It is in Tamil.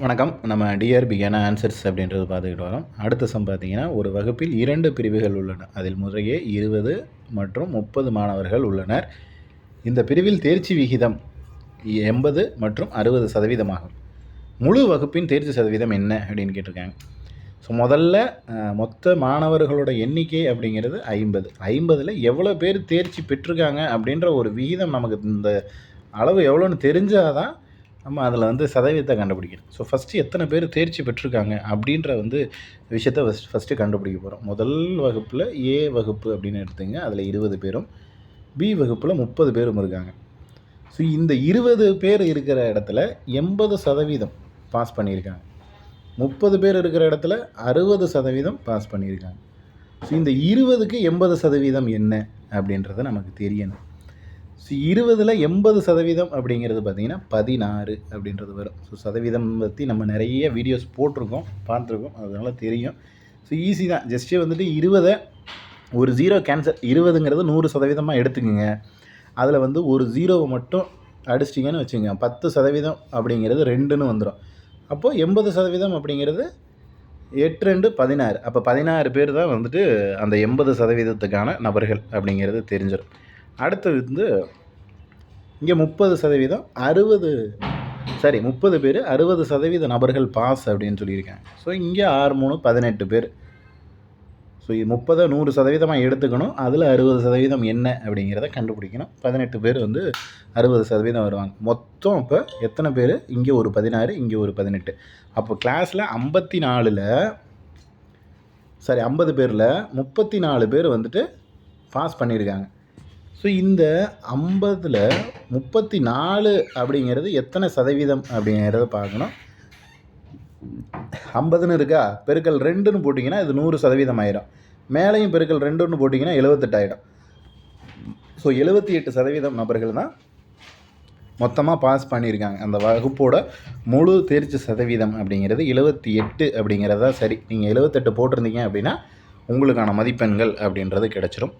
வணக்கம். நம்ம டிஆர்பிக்கான ஆன்சர்ஸ் அப்படின்றது பார்த்துக்கிட்டு வரோம். அடுத்த சம் பார்த்தீங்கன்னா, ஒரு வகுப்பில் 2 பிரிவுகள் உள்ளன. அதில் முறையே 20 மற்றும் 30 மாணவர்கள் உள்ளனர். இந்த பிரிவில் தேர்ச்சி விகிதம் 80 மற்றும் 60% ஆகும். முழு வகுப்பின் தேர்ச்சி சதவீதம் என்ன அப்படின்னு கேட்டிருக்காங்க. ஸோ முதல்ல மொத்த மாணவர்களோட எண்ணிக்கை அப்படிங்கிறது 50. 50ல் எவ்வளோ பேர் தேர்ச்சி பெற்றிருக்காங்க அப்படின்ற ஒரு விகிதம் நமக்கு இந்த அளவு எவ்வளோன்னு தெரிஞ்சால் தான் நம்ம அதில் சதவீதத்தை கண்டுபிடிக்கணும். ஸோ ஃபஸ்ட்டு எத்தனை பேர் தேர்ச்சி பெற்றிருக்காங்க அப்படின்ற விஷயத்தை ஃபஸ்ட்டு கண்டுபிடிக்க போகிறோம். முதல் வகுப்பில் ஏ வகுப்பு அப்படின்னு எடுத்துங்க. அதில் 20 பேரும், பி வகுப்பில் 30 பேரும் இருக்காங்க. ஸோ இந்த 20 பேர் இருக்கிற இடத்துல 80% பாஸ் பண்ணியிருக்காங்க. 30 பேர் இருக்கிற இடத்துல 60% பாஸ் பண்ணியிருக்காங்க. ஸோ இந்த 20க்கு 80% என்ன அப்படின்றத நமக்கு தெரியணும். ஸோ 20ல் 80% அப்படிங்கிறது பார்த்திங்கன்னா 16 அப்படின்றது வரும். ஸோ சதவீதம் பற்றி நம்ம நிறைய வீடியோஸ் போட்டிருக்கோம், பார்த்துருக்கோம், அதனால் தெரியும். ஸோ ஈஸி தான். ஜஸ்ட்டு 20 ஒரு 0 கேன்சல். 20ங்கிறது 100% எடுத்துக்கோங்க. அதில் ஒரு 0வை மட்டும் அடிச்சிட்டிங்கன்னு வச்சுங்க, 10% அப்படிங்கிறது 2ன்னு வந்துடும். அப்போது 80% அப்படிங்கிறது 8 2 16. அப்போ 16 பேர் தான் அந்த 80%க்கான நபர்கள் அப்படிங்கிறது தெரிஞ்சிடும். அடுத்து இங்கே 30% 30 பேர் 60% நபர்கள் பாஸ் அப்படின்னு சொல்லியிருக்காங்க. ஸோ இங்கே 6 3 18 பேர். ஸோ 30 100% எடுத்துக்கணும். அதில் 60% என்ன அப்படிங்கிறத கண்டுபிடிக்கணும். 18 பேர் 60% வருவாங்க. மொத்தம் இப்போ எத்தனை பேர்? இங்கே ஒரு 16, இங்கே ஒரு 18. அப்போ கிளாஸில் 50 பேரில் 34 பேர் பாஸ் பண்ணியிருக்காங்க. ஸோ இந்த 50ல் 34 அப்படிங்கிறது எத்தனை சதவீதம் அப்படிங்கிறத பார்க்கணும். 50ன்னு இருக்கா, பெருக்கல் 2ன்னு போட்டிங்கன்னா இது 100% ஆயிடும். மேலேயும் பெருக்கல் 2ன்னு போட்டிங்கன்னா 78 ஆகிடும். ஸோ 78% நபர்கள் தான் மொத்தமாக பாஸ் பண்ணியிருக்காங்க. அந்த வகுப்போட முழு தேர்ச்சி சதவீதம் அப்படிங்கிறது 78 அப்படிங்கிறதா சரி. நீங்கள் 78 போட்டிருந்தீங்க அப்படின்னா உங்களுக்கான மதிப்பெண்கள் அப்படின்றது கிடச்சிரும்.